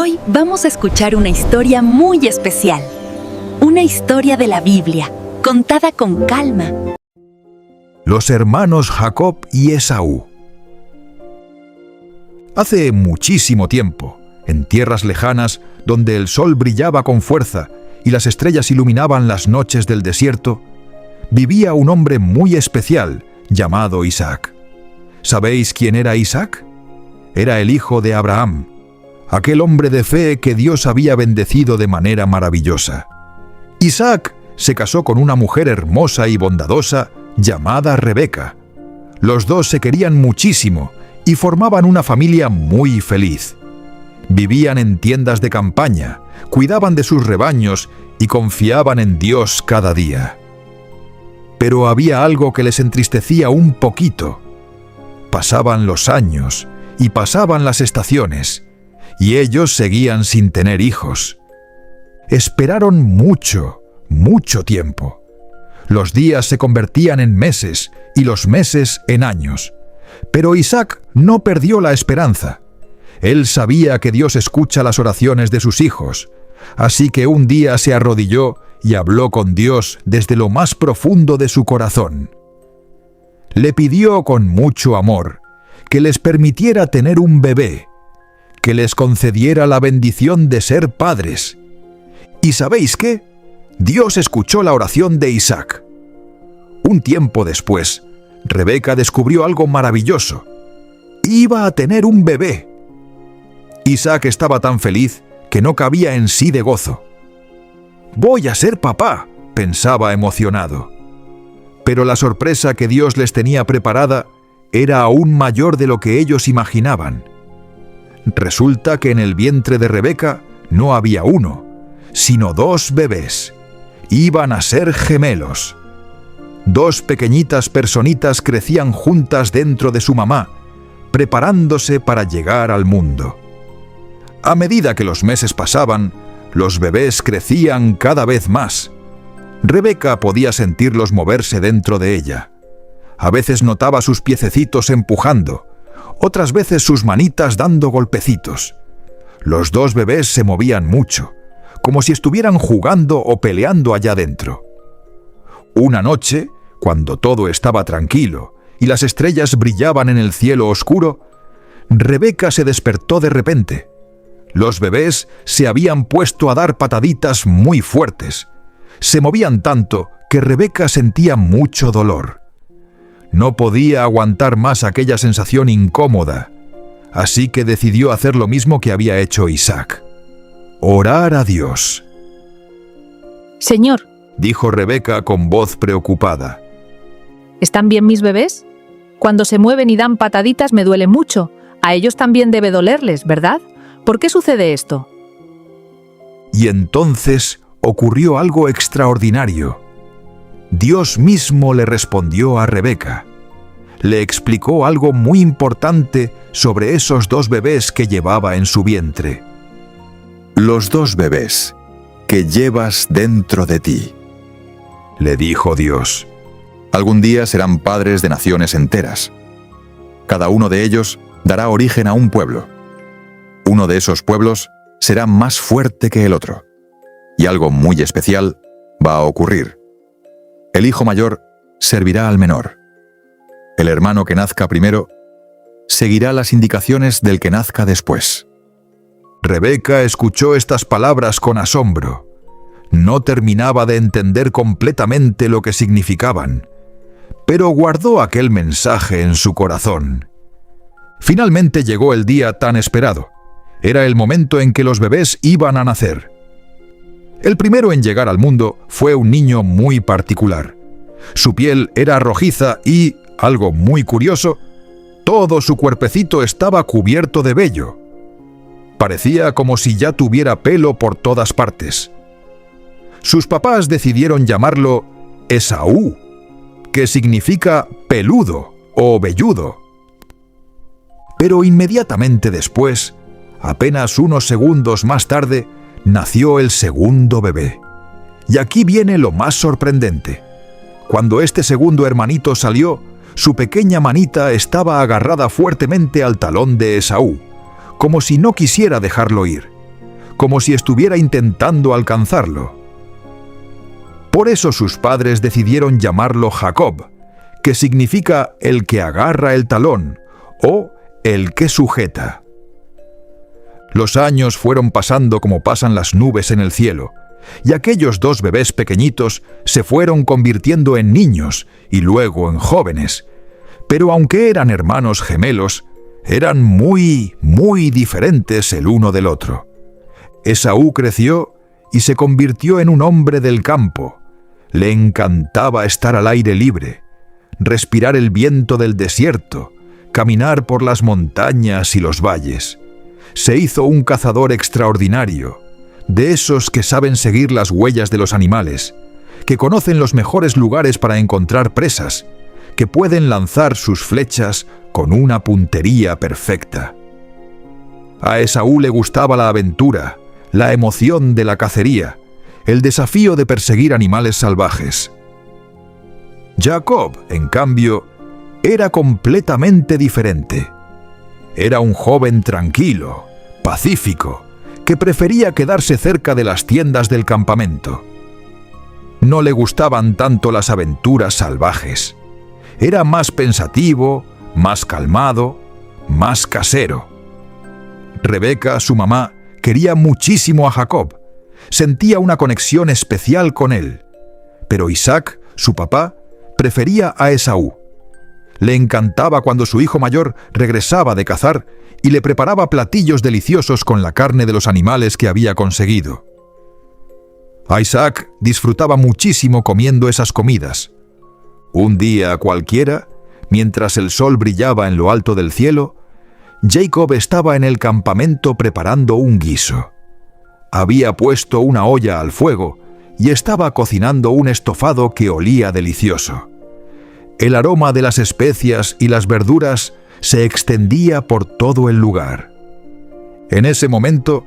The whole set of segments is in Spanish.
Hoy vamos a escuchar una historia muy especial. Una historia de la Biblia, contada con calma. Los hermanos Jacob y Esaú. Hace muchísimo tiempo, en tierras lejanas, donde el sol brillaba con fuerza y las estrellas iluminaban las noches del desierto, vivía un hombre muy especial llamado Isaac. ¿Sabéis quién era Isaac? Era el hijo de Abraham, aquel hombre de fe que Dios había bendecido de manera maravillosa. Isaac se casó con una mujer hermosa y bondadosa llamada Rebeca. Los dos se querían muchísimo y formaban una familia muy feliz. Vivían en tiendas de campaña, cuidaban de sus rebaños y confiaban en Dios cada día. Pero había algo que les entristecía un poquito. Pasaban los años y pasaban las estaciones, y ellos seguían sin tener hijos. Esperaron mucho, mucho tiempo. Los días se convertían en meses y los meses en años. Pero Isaac no perdió la esperanza. Él sabía que Dios escucha las oraciones de sus hijos, así que un día se arrodilló y habló con Dios desde lo más profundo de su corazón. Le pidió con mucho amor que les permitiera tener un bebé, que les concediera la bendición de ser padres. ¿Y sabéis qué? Dios escuchó la oración de Isaac. Un tiempo después, Rebeca descubrió algo maravilloso. Iba a tener un bebé. Isaac estaba tan feliz que no cabía en sí de gozo. «Voy a ser papá», pensaba emocionado. Pero la sorpresa que Dios les tenía preparada era aún mayor de lo que ellos imaginaban. Resulta que en el vientre de Rebeca no había uno, sino dos bebés. Iban a ser gemelos. Dos pequeñitas personitas crecían juntas dentro de su mamá, preparándose para llegar al mundo. A medida que los meses pasaban, los bebés crecían cada vez más. Rebeca podía sentirlos moverse dentro de ella. A veces notaba sus piececitos empujando, otras veces sus manitas dando golpecitos. Los dos bebés se movían mucho, como si estuvieran jugando o peleando allá dentro. Una noche, cuando todo estaba tranquilo y las estrellas brillaban en el cielo oscuro, Rebeca se despertó de repente. Los bebés se habían puesto a dar pataditas muy fuertes. Se movían tanto que Rebeca sentía mucho dolor. No podía aguantar más aquella sensación incómoda, así que decidió hacer lo mismo que había hecho Isaac: orar a Dios. «Señor», dijo Rebeca con voz preocupada, ¿están bien mis bebés? Cuando se mueven y dan pataditas me duele mucho. A ellos también debe dolerles, ¿verdad? ¿Por qué sucede esto? Y entonces ocurrió algo extraordinario. Dios mismo le respondió a Rebeca. Le explicó algo muy importante sobre esos dos bebés que llevaba en su vientre. «Los dos bebés que llevas dentro de ti», le dijo Dios, «algún día serán padres de naciones enteras. Cada uno de ellos dará origen a un pueblo. Uno de esos pueblos será más fuerte que el otro. Y algo muy especial va a ocurrir. El hijo mayor servirá al menor. El hermano que nazca primero seguirá las indicaciones del que nazca después». Rebeca escuchó estas palabras con asombro. No terminaba de entender completamente lo que significaban, pero guardó aquel mensaje en su corazón. Finalmente llegó el día tan esperado. Era el momento en que los bebés iban a nacer. El primero en llegar al mundo fue un niño muy particular. Su piel era rojiza y, algo muy curioso, todo su cuerpecito estaba cubierto de vello. Parecía como si ya tuviera pelo por todas partes. Sus papás decidieron llamarlo Esaú, que significa peludo o velludo. Pero inmediatamente después, apenas unos segundos más tarde, nació el segundo bebé. Y aquí viene lo más sorprendente. Cuando este segundo hermanito salió, su pequeña manita estaba agarrada fuertemente al talón de Esaú, como si no quisiera dejarlo ir. como si estuviera intentando alcanzarlo. Por eso sus padres decidieron llamarlo Jacob, que significa el que agarra el talón o el que sujeta. Los años fueron pasando como pasan las nubes en el cielo, y aquellos dos bebés pequeñitos se fueron convirtiendo en niños y luego en jóvenes. Pero aunque eran hermanos gemelos, eran muy diferentes el uno del otro. Esaú creció y se convirtió en un hombre del campo. Le encantaba estar al aire libre, respirar el viento del desierto, caminar por las montañas y los valles. Se hizo un cazador extraordinario, de esos que saben seguir las huellas de los animales, que conocen los mejores lugares para encontrar presas, que pueden lanzar sus flechas con una puntería perfecta. A Esaú le gustaba la aventura, la emoción de la cacería, el desafío de perseguir animales salvajes. Jacob, en cambio, era completamente diferente. Era un joven tranquilo, pacífico, que prefería quedarse cerca de las tiendas del campamento. No le gustaban tanto las aventuras salvajes. Era más pensativo, más calmado, más casero. Rebeca, su mamá, quería muchísimo a Jacob. Sentía una conexión especial con él. Pero Isaac, su papá, prefería a Esaú. Le encantaba cuando su hijo mayor regresaba de cazar y le preparaba platillos deliciosos con la carne de los animales que había conseguido. Isaac disfrutaba muchísimo comiendo esas comidas. Un día cualquiera, mientras el sol brillaba en lo alto del cielo, Jacob estaba en el campamento preparando un guiso. Había puesto una olla al fuego y estaba cocinando un estofado que olía delicioso. El aroma de las especias y las verduras se extendía por todo el lugar. En ese momento,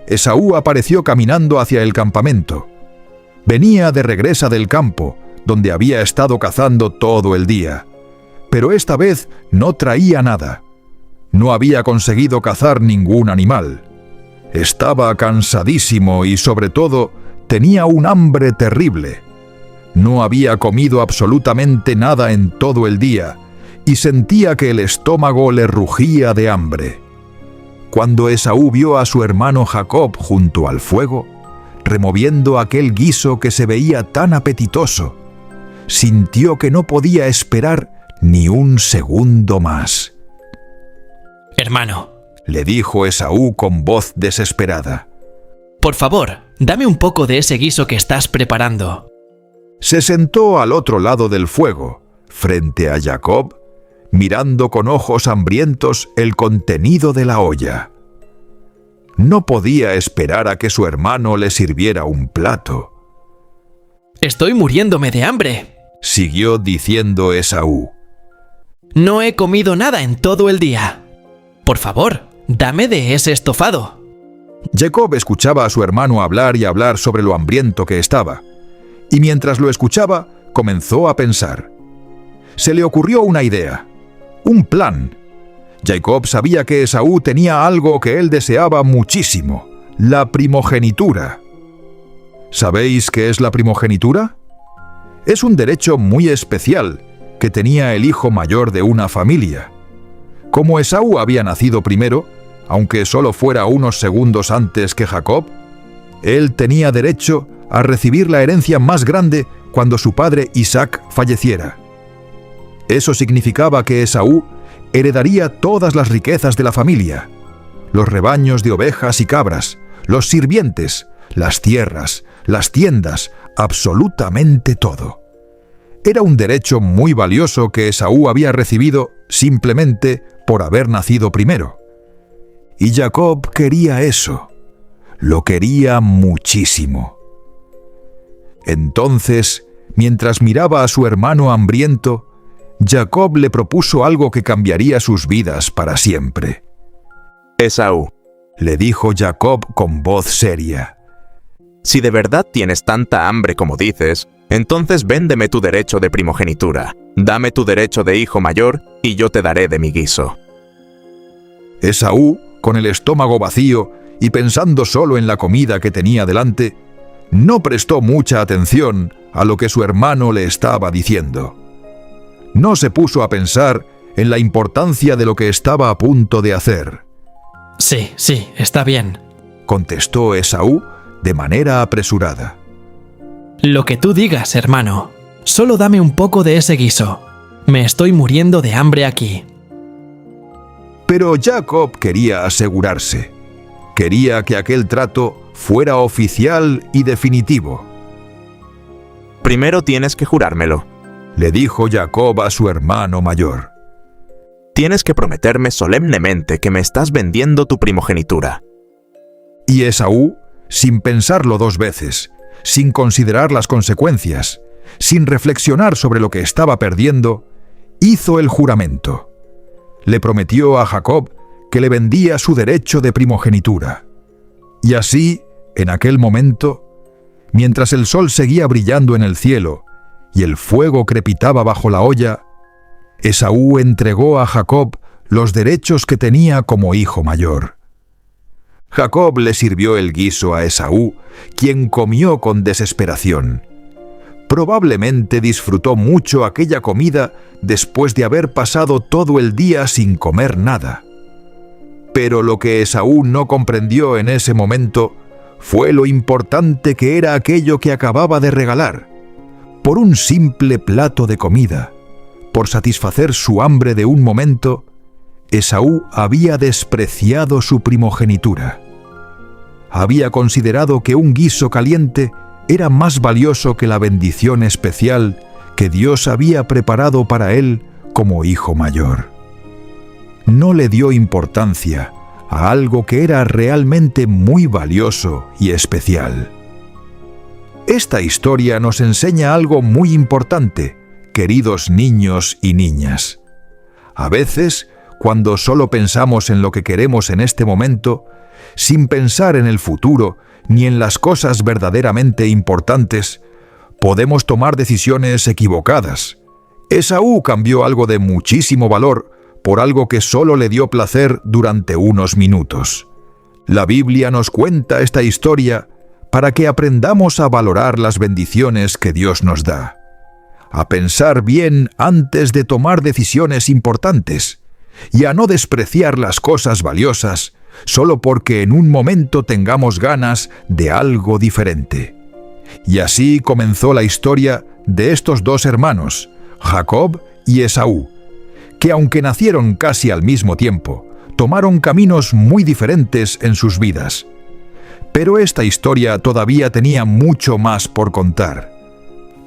Esaú apareció caminando hacia el campamento. Venía de regreso del campo, donde había estado cazando todo el día. Pero esta vez no traía nada. No había conseguido cazar ningún animal. Estaba cansadísimo y, sobre todo, tenía un hambre terrible. No había comido absolutamente nada en todo el día y sentía que el estómago le rugía de hambre. Cuando Esaú vio a su hermano Jacob junto al fuego, removiendo aquel guiso que se veía tan apetitoso, sintió que no podía esperar ni un segundo más. «Hermano», le dijo Esaú con voz desesperada, «por favor, dame un poco de ese guiso que estás preparando». Se sentó al otro lado del fuego, frente a Jacob, mirando con ojos hambrientos el contenido de la olla. No podía esperar a que su hermano le sirviera un plato. «Estoy muriéndome de hambre», siguió diciendo Esaú. «No he comido nada en todo el día. Por favor, dame de ese estofado». Jacob escuchaba a su hermano hablar y hablar sobre lo hambriento que estaba, y mientras lo escuchaba, comenzó a pensar. Se le ocurrió una idea, un plan. Jacob sabía que Esaú tenía algo que él deseaba muchísimo, la primogenitura. ¿Sabéis qué es la primogenitura? Es un derecho muy especial que tenía el hijo mayor de una familia. Como Esaú había nacido primero, aunque solo fuera unos segundos antes que Jacob, él tenía derecho a recibir la herencia más grande cuando su padre Isaac falleciera. Eso significaba que Esaú heredaría todas las riquezas de la familia, los rebaños de ovejas y cabras, los sirvientes, las tierras, las tiendas, absolutamente todo. Era un derecho muy valioso que Esaú había recibido simplemente por haber nacido primero. Y Jacob quería eso. Lo quería muchísimo. Entonces, mientras miraba a su hermano hambriento, Jacob le propuso algo que cambiaría sus vidas para siempre. «Esaú», le dijo Jacob con voz seria, «si de verdad tienes tanta hambre como dices, entonces véndeme tu derecho de primogenitura. Dame tu derecho de hijo mayor y yo te daré de mi guiso». Esaú, con el estómago vacío y pensando solo en la comida que tenía delante, no prestó mucha atención a lo que su hermano le estaba diciendo. No se puso a pensar en la importancia de lo que estaba a punto de hacer. Sí, está bien. Contestó Esaú de manera apresurada. Lo que tú digas, hermano. Solo dame un poco de ese guiso. Me estoy muriendo de hambre aquí. Pero Jacob quería asegurarse. Quería que aquel trato fuera oficial y definitivo. Primero tienes que jurármelo. Le dijo Jacob a su hermano mayor. Tienes que prometerme solemnemente que me estás vendiendo tu primogenitura. Y Esaú, sin pensarlo 2 veces, sin considerar las consecuencias, sin reflexionar sobre lo que estaba perdiendo, hizo el juramento. Le prometió a Jacob que le vendía su derecho de primogenitura. Y así, en aquel momento, mientras el sol seguía brillando en el cielo y el fuego crepitaba bajo la olla, Esaú entregó a Jacob los derechos que tenía como hijo mayor. Jacob le sirvió el guiso a Esaú, quien comió con desesperación. Probablemente disfrutó mucho aquella comida después de haber pasado todo el día sin comer nada. Pero lo que Esaú no comprendió en ese momento fue lo importante que era aquello que acababa de regalar. Por un simple plato de comida, por satisfacer su hambre de un momento, Esaú había despreciado su primogenitura. Había considerado que un guiso caliente era más valioso que la bendición especial que Dios había preparado para él como hijo mayor. No le dio importancia a algo que era realmente muy valioso y especial. Esta historia nos enseña algo muy importante, queridos niños y niñas. A veces, cuando solo pensamos en lo que queremos en este momento, sin pensar en el futuro ni en las cosas verdaderamente importantes, podemos tomar decisiones equivocadas. Esaú cambió algo de muchísimo valor por algo que solo le dio placer durante unos minutos. La Biblia nos cuenta esta historia para que aprendamos a valorar las bendiciones que Dios nos da, a pensar bien antes de tomar decisiones importantes y a no despreciar las cosas valiosas solo porque en un momento tengamos ganas de algo diferente. Y así comenzó la historia de estos 2 hermanos, Jacob y Esaú, que aunque nacieron casi al mismo tiempo, tomaron caminos muy diferentes en sus vidas. Pero esta historia todavía tenía mucho más por contar,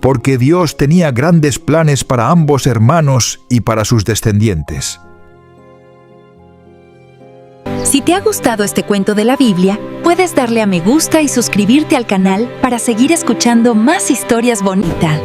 porque Dios tenía grandes planes para ambos hermanos y para sus descendientes. Si te ha gustado este cuento de la Biblia, puedes darle a me gusta y suscribirte al canal para seguir escuchando más historias bonitas.